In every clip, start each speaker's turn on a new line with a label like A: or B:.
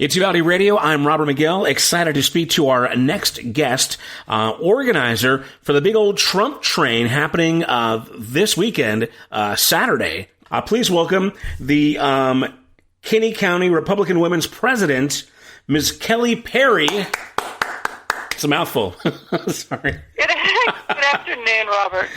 A: It's Uvalde Radio. I'm Robert Miguel, excited to speak to our next guest, organizer for the big old Trump train happening this weekend, Saturday. Please welcome the Kinney County Republican Women's president, Ms. Kelly Perry. It's a mouthful. Sorry.
B: Good afternoon, Robert.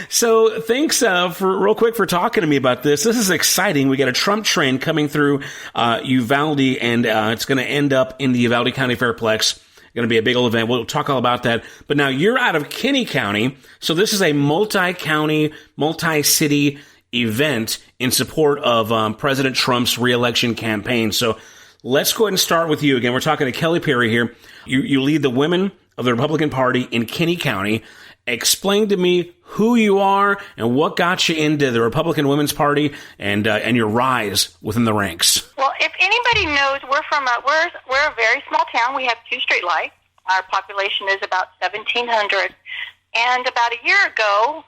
A: So thanks for talking to me about this. This is exciting. We got a Trump train coming through Uvalde, and it's going to end up in the Uvalde County Fairplex. Going to be a big old event. We'll talk all about that. But now you're out of Kinney County, so this is a multi-county, multi-city event in support of President Trump's reelection campaign. So let's go ahead and start with you again. We're talking to Kelly Perry here. You lead the women of the Republican Party in Kinney County. Explain to me who you are and what got you into the Republican Women's Party and your rise within the ranks.
B: Well, if anybody knows, we're a very small town. We have 2 street lights. Our population is about 1,700. And about a year ago,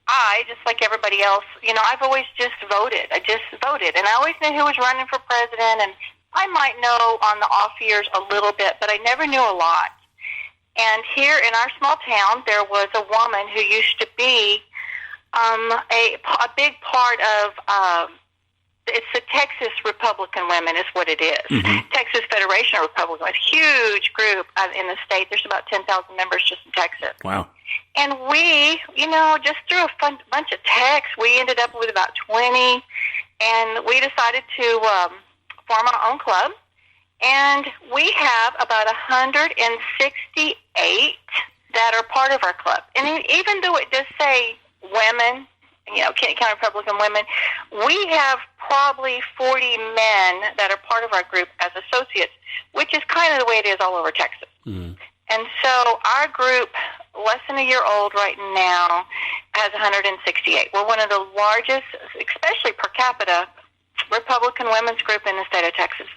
B: I, just like everybody else, I've always just voted. I just voted. And I always knew who was running for president. And I might know on the off years a little bit, but I never knew a lot. And here in our small town, there was a woman who used to be a big part of, it's the Texas Republican Women is what it is. Mm-hmm. Texas Federation of Republican Women, huge group in the state. There's about 10,000 members just in Texas.
A: Wow.
B: And we, just through a bunch of texts, we ended up with about 20, and we decided to form our own club. And we have about 168 that are part of our club. And even though it does say women, Kinney County Republican Women, we have probably 40 men that are part of our group as associates, which is kind of the way it is all over Texas. Mm-hmm. And so our group, less than a year old right now, has 168. We're one of the largest, especially per capita, Republican women's group in the state of Texas.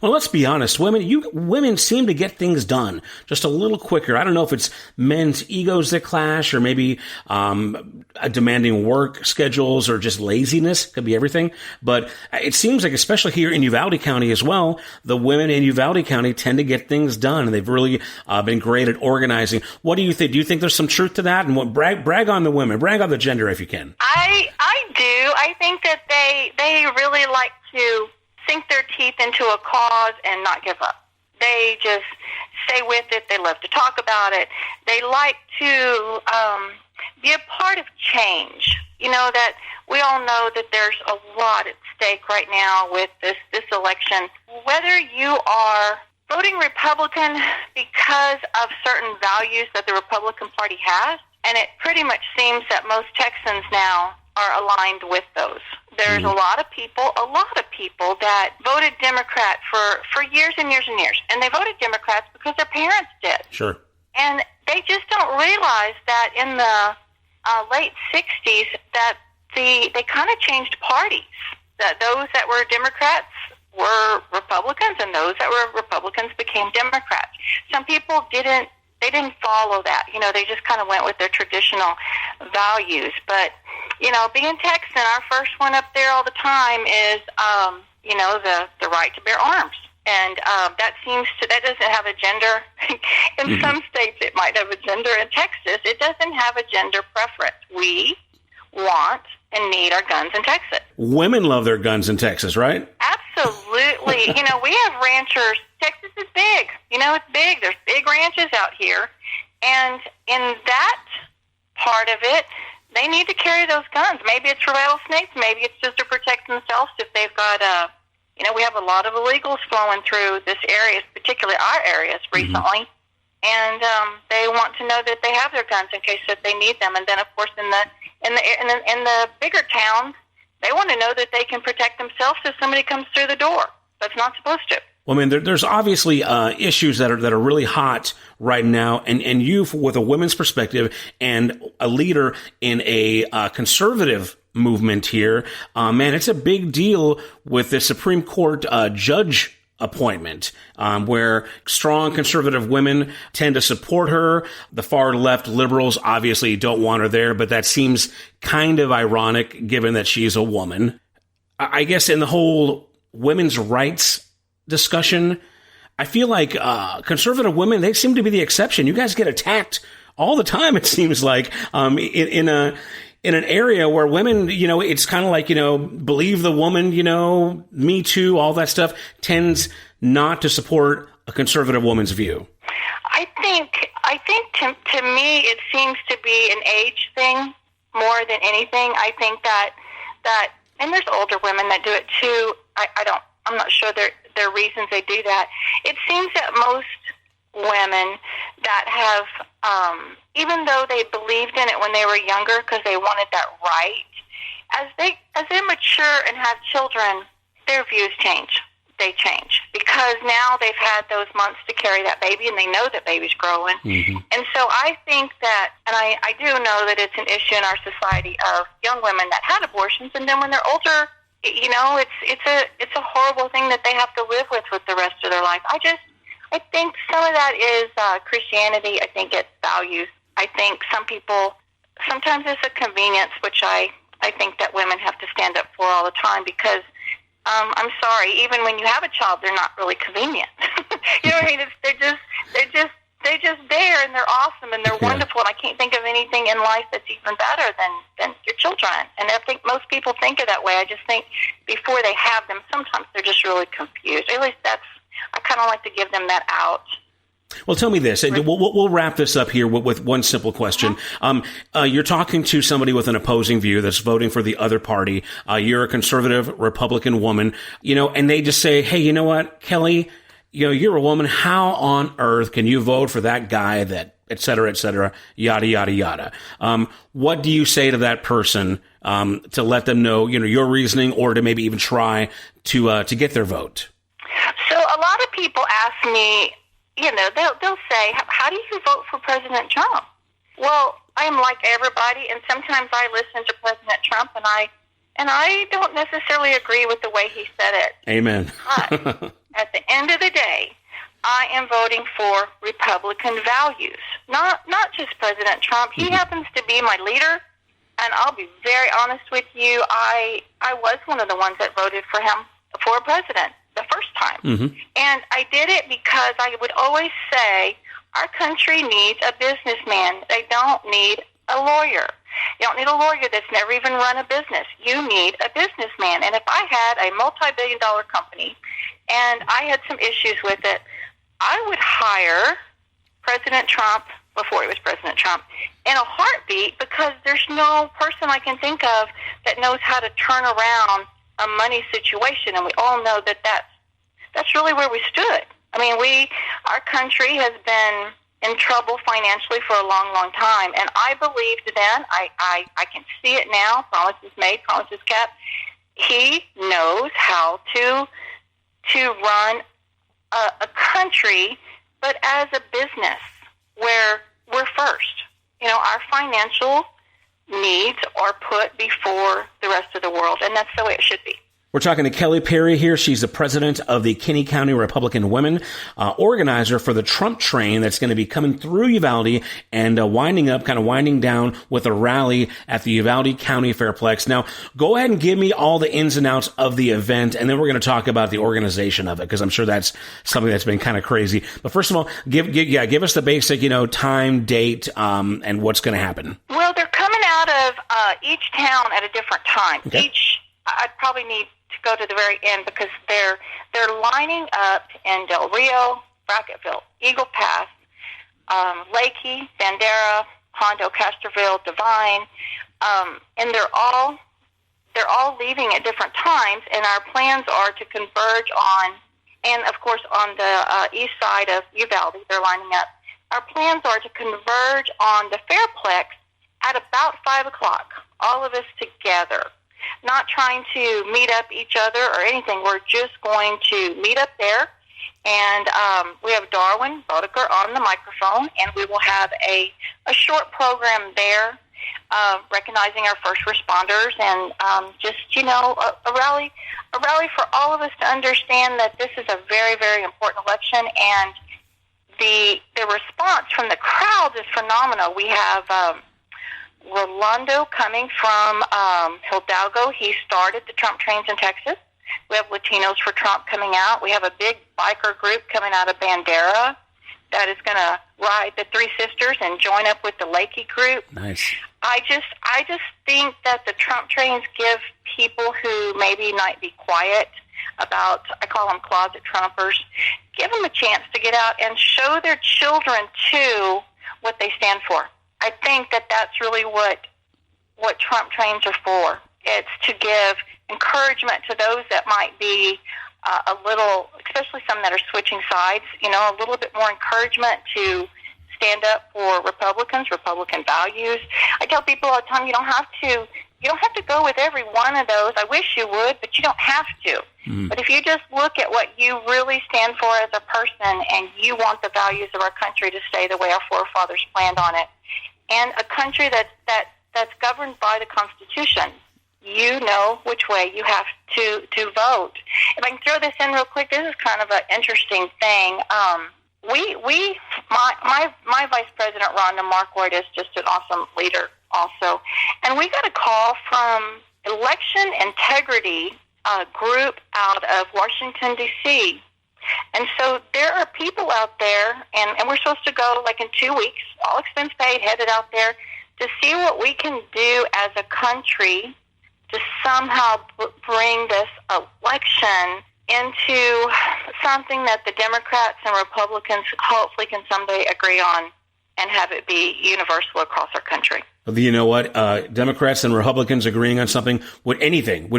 A: Well, let's be honest. Women seem to get things done just a little quicker. I don't know if it's men's egos that clash or maybe demanding work schedules or just laziness. Could be everything. But it seems like, especially here in Uvalde County as well, the women in Uvalde County tend to get things done, and they've really been great at organizing. What do you think? Do you think there's some truth to that? And brag on the women, brag on the gender if you can.
B: I do. I think that they really like to sink their teeth into a cause and not give up. They just stay with it. They love to talk about it. They like to be a part of change. That we all know that there's a lot at stake right now with this election. Whether you are voting Republican because of certain values that the Republican Party has, and it pretty much seems that most Texans now are aligned with those. There's a lot of people that voted Democrat for years and years and years. And they voted Democrats because their parents did.
A: Sure.
B: And they just don't realize that in the late 60s that they kind of changed parties. That those that were Democrats were Republicans, and those that were Republicans became Democrats. Some people didn't follow that. They just kind of went with their traditional values. But being Texan, our first one up there all the time is, the right to bear arms. And that doesn't have a gender. In some states it might have a gender. In Texas, it doesn't have a gender preference. We want and need our guns in Texas.
A: Women love their guns in Texas, right?
B: Absolutely. We have ranchers. Texas is big. It's big. There's big ranches out here. And in that part of it, they need to carry those guns. Maybe it's for rattlesnakes. Maybe it's just to protect themselves if they've got we have a lot of illegals flowing through this area, particularly our areas recently. And they want to know that they have their guns in case that they need them. And then, of course, in the bigger towns, they want to know that they can protect themselves if somebody comes through the door. That's not supposed to.
A: Well, I mean, there's obviously issues that are really hot right now, and you, with a women's perspective and a leader in a conservative movement here, man, it's a big deal with the Supreme Court judge appointment, where strong conservative women tend to support her. The far left liberals obviously don't want her there, but that seems kind of ironic given that she's a woman. I guess in the whole women's rights discussion, I feel like conservative women, they seem to be the exception. You guys get attacked all the time, it seems like, in an area where women, it's kind of like, believe the woman, Me Too, all that stuff tends not to support a conservative woman's view.
B: I think to me it seems to be an age thing more than anything. I think that and there's older women that do it too. I'm not sure their reasons they do that. It seems that most women that have, even though they believed in it when they were younger because they wanted that right, as they mature and have children, their views change. They change because now they've had those months to carry that baby and they know that baby's growing. Mm-hmm. And so I think that, and I do know that it's an issue in our society of young women that had abortions, and then when they're older, it's a horrible thing that they have to live with the rest of their life. I think some of that is Christianity. I think it's values. I think sometimes it's a convenience, which I think that women have to stand up for all the time because I'm sorry, even when you have a child, they're not really convenient. You know what I mean? They're just there, and they're awesome, and they're wonderful, and I can't think of anything in life that's even better than your children. And I think most people think of that way. I just think before they have them, sometimes they're just really confused. At least I kind of like to give them that out.
A: Well, tell me this, and we'll wrap this up here with one simple question. You're talking to somebody with an opposing view that's voting for the other party. You're a conservative Republican woman, and they just say, hey, you know what, Kelly, you're a woman. How on earth can you vote for that guy that, et cetera, yada, yada, yada? What do you say to that person to let them know, your reasoning, or to maybe even try to get their vote?
B: So a lot of people ask me, they'll say, how do you vote for President Trump? Well, I'm like everybody, and sometimes I listen to President Trump, and I don't necessarily agree with the way he said it.
A: Amen.
B: But at the end of the day, I am voting for Republican values, not just President Trump. He happens to be my leader, and I'll be very honest with you. I was one of the ones that voted for him for president the first time. Mm-hmm. And I did it because I would always say our country needs a businessman. They don't need a lawyer. You don't need a lawyer that's never even run a business. You need a businessman. And if I had a multi-billion-dollar company and I had some issues with it, I would hire President Trump before he was President Trump in a heartbeat, because there's no person I can think of that knows how to turn around a money situation, and we all know that that's really where we stood. I mean, our country has been in trouble financially for a long, long time, and I believed then, I can see it now, promises made, promises kept. He knows how to run a country, but as a business where we're first. Our financial needs are put before the rest of the world, and that's the way it should be.
A: We're talking to Kelly Perry here. She's the president of the Kinney County Republican Women, organizer for the Trump train that's going to be coming through Uvalde and winding down with a rally at the Uvalde County Fairplex. Now, go ahead and give me all the ins and outs of the event, and then we're going to talk about the organization of it, because I'm sure that's something that's been kind of crazy. But first of all, give us the basic, time, date, and what's going to happen.
B: Well, they're coming out of each town at a different time. Okay. I'd probably need to go to the very end, because they're lining up in Del Rio, Brackettville, Eagle Pass, Lakey, Bandera, Hondo, Castroville, Devine, and they're all leaving at different times. And our plans are to converge on, and of course on the east side of Uvalde, they're lining up. Our plans are to converge on the Fairplex at about 5 o'clock, all of us together. Not trying to meet up each other or anything. We're just going to meet up there, and we have Darwin Bodeker on the microphone, and we will have a short program there, recognizing our first responders, and a rally for all of us to understand that this is a very, very important election, and the response from the crowds is phenomenal. We have Rolando coming from Hidalgo. He started the Trump trains in Texas. We have Latinos for Trump coming out. We have a big biker group coming out of Bandera that is going to ride the Three Sisters and join up with the Lakey group.
A: Nice.
B: I just think that the Trump trains give people who maybe might be quiet about, I call them closet Trumpers, give them a chance to get out and show their children, too, what they stand for. I think that that's really what Trump trains are for. It's to give encouragement to those that might be a little, especially some that are switching sides, a little bit more encouragement to stand up for Republican values. I tell people all the time, you don't have to go with every one of those. I wish you would, but you don't have to. But if you just look at what you really stand for as a person, and you want the values of our country to stay the way our forefathers planned on it, and a country that's governed by the Constitution, you know which way you have to vote. If I can throw this in real quick, this is kind of an interesting thing. My Vice President, Rhonda Marquardt, is just an awesome leader also. And we got a call from Election Integrity group out of Washington, D.C. And so there are people out there, and we're supposed to go like in 2 weeks, all expense paid, headed out there to see what we can do as a country to somehow bring this election into something that the Democrats and Republicans hopefully can someday agree on and have it be universal across our country.
A: You know what? Democrats and Republicans agreeing on something would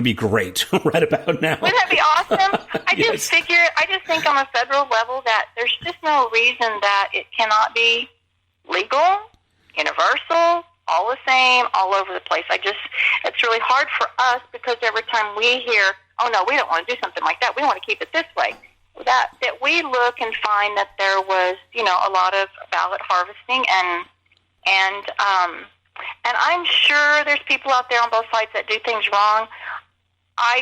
A: be great right about now.
B: Wouldn't that be awesome? I
A: Yes.
B: just think on a federal level that there's just no reason that it cannot be legal, universal, all the same, all over the place. It's really hard for us because every time we hear, oh no, we don't want to do something like that, we want to keep it this way, that we look and find that there was, a lot of ballot harvesting and I'm sure there's people out there on both sides that do things wrong.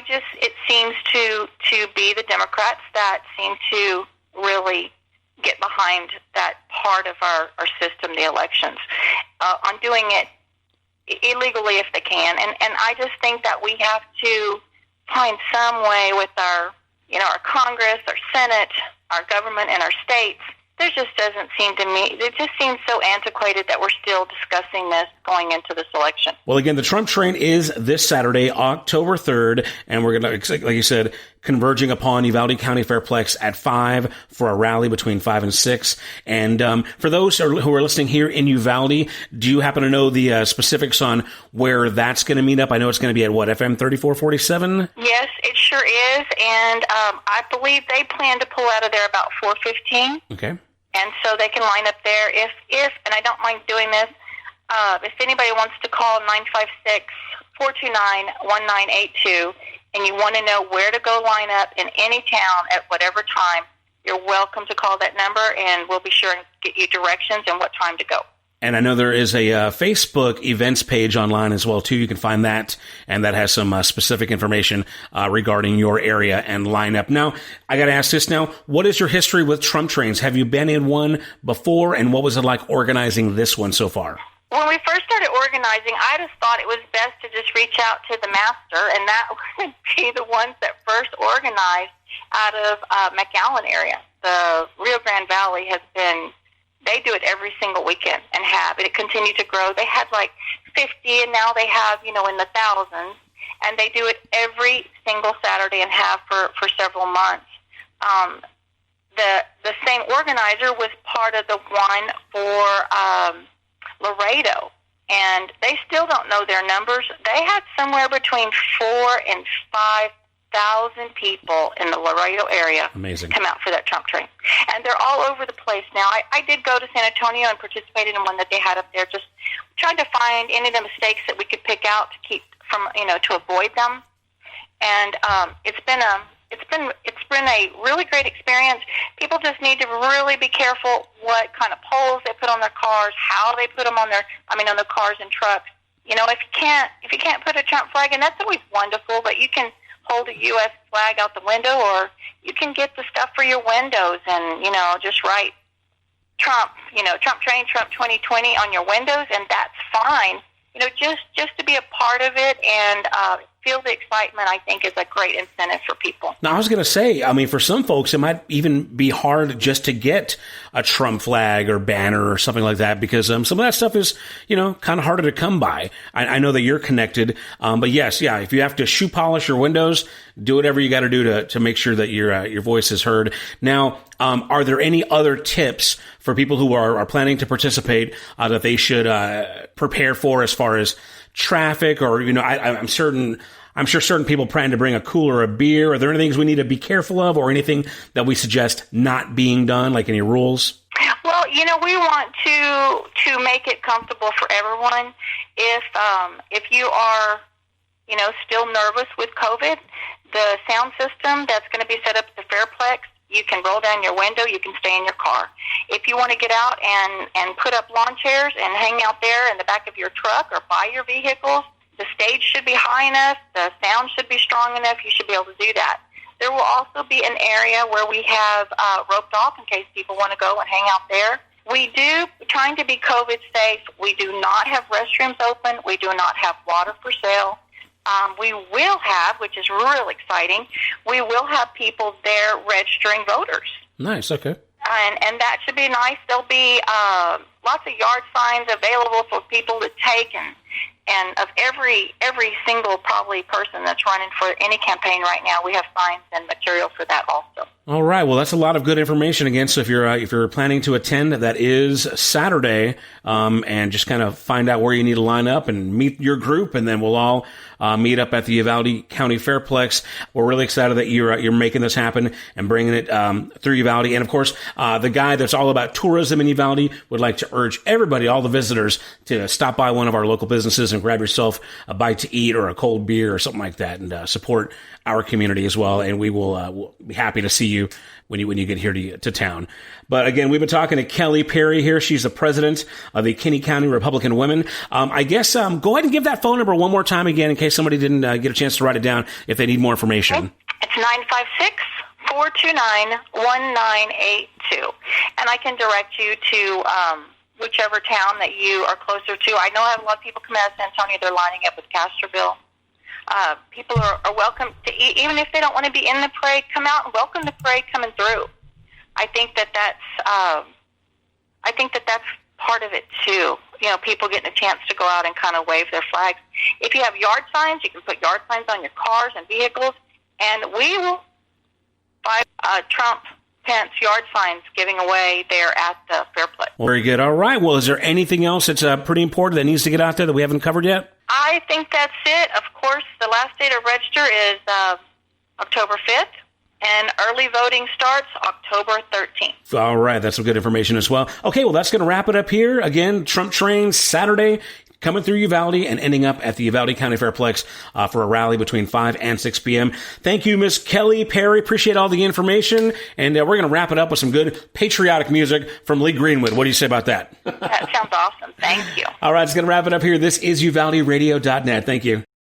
B: It seems to be the Democrats that seem to really get behind that part of our system, the elections, on doing it illegally if they can. And I just think that we have to find some way with our Congress, our Senate, our government, and our states. There just doesn't seem to me, it just seems so antiquated that we're still discussing this going into this election.
A: Well, again, the Trump train is this Saturday, October 3rd, and we're going to, like you said, converging upon Uvalde County Fairplex at 5 for a rally between 5 and 6. And for those who are listening here in Uvalde, do you happen to know the specifics on where that's going to meet up? I know it's going to be at, FM 3447?
B: Yes, it sure is. And I believe they plan to pull out of there about 4:15.
A: Okay.
B: And so they can line up there if and I don't mind doing this, if anybody wants to call 956-429-1982 and you want to know where to go line up in any town at whatever time, you're welcome to call that number and we'll be sure and get you directions and what time to go.
A: And I know there is a Facebook events page online as well, too. You can find that, and that has some specific information regarding your area and lineup. Now, I got to ask this now. What is your history with Trump trains? Have you been in one before, and what was it like organizing this one so far?
B: When we first started organizing, I just thought it was best to just reach out to the master, and that would be the ones that first organized out of McAllen area. The Rio Grande Valley has been... They do it every single weekend and have it. It continued to grow. They had like 50, and now they have, in the thousands. And they do it every single Saturday and have for several months. The same organizer was part of the one for Laredo, and they still don't know their numbers. They had somewhere between 4,000 and 5,000 people in the Laredo area come out for that Trump train. And they're all over the place now. I did go to San Antonio and participated in one that they had up there, just trying to find any of the mistakes that we could pick out to keep from, to avoid them. And it's been a really great experience. People just need to really be careful what kind of poles they put on their cars, how they put them on on the cars and trucks. If you can't put a Trump flag, and that's always wonderful, but you can hold a U.S. flag out the window, or you can get the stuff for your windows and, just write Trump, Trump train, Trump 2020 on your windows, and that's fine. Just to be a part of it, and feel the excitement, I think, is a great incentive for people.
A: Now, I was going to say, I mean, for some folks, it might even be hard just to get a Trump flag or banner or something like that, because some of that stuff is, kind of harder to come by. I know that you're connected, but yes, if you have to shoe polish your windows, do whatever you got to do to make sure that your voice is heard. Now, are there any other tips for people who are planning to participate that they should prepare for as far as traffic, or I'm sure certain people plan to bring a cooler of beer. Are there any things we need to be careful of, or anything that we suggest not being done, like any rules?
B: Well, we want to make it comfortable for everyone. If you are, still nervous with COVID, the sound system that's going to be set up at the Fairplex, you can roll down your window, you can stay in your car. If you want to get out and put up lawn chairs and hang out there in the back of your truck or by your vehicles, the stage should be high enough, the sound should be strong enough, you should be able to do that. There will also be an area where we have roped off in case people want to go and hang out there. We do, trying to be COVID safe, we do not have restrooms open, we do not have water for sale. We will have, which is real exciting, we will have people there registering voters. Nice, okay. And that should be nice. There'll be lots of yard signs available for people to take, and of every single probably person that's running for any campaign right now, we have signs and material for that also. All right. Well, that's a lot of good information again. So if you're planning to attend, that is Saturday, and just kind of find out where you need to line up and meet your group, and then we'll all meet up at the Uvalde County Fairplex. We're really excited that you're making this happen and bringing it through Uvalde. And of course, the guy that's all about tourism in Uvalde would like to urge everybody, all the visitors, to stop by one of our local businesses and grab yourself a bite to eat or a cold beer or something like that, and support our community as well. And we'll be happy to see you when you get here to town. But again, we've been talking to Kelly Perry here. She's the president of the Kinney County Republican Women. I guess go ahead and give that phone number one more time again, in case somebody didn't get a chance to write it down, if they need more information. Okay. It's 956-429-1982. And I can direct you to whichever town that you are closer to. I know I have a lot of people coming out of San Antonio. They're lining up with Castroville. People are welcome to eat, even if they don't want to be in the parade. Come out and welcome the parade coming through. I think that's part of it too. People getting a chance to go out and kind of wave their flags. If you have yard signs, you can put yard signs on your cars and vehicles, and we will buy Trump Pence yard signs giving away there at the Fairplex.
A: Well, very good. All right. Well, is there anything else that's pretty important that needs to get out there that we haven't covered yet?
B: I think that's it. Of course, the last day to register is October 5th, and early voting starts October 13th.
A: All right. That's some good information as well. Okay. Well, that's going to wrap it up here. Again, Trump Train Saturday, coming through Uvalde and ending up at the Uvalde County Fairplex for a rally between 5 and 6 p.m. Thank you, Miss Kelly Perry. Appreciate all the information. And we're going to wrap it up with some good patriotic music from Lee Greenwood. What do you say about that?
B: That sounds awesome. Thank you.
A: All right, it's going to wrap it up here. This is UvaldeRadio.net. Thank you.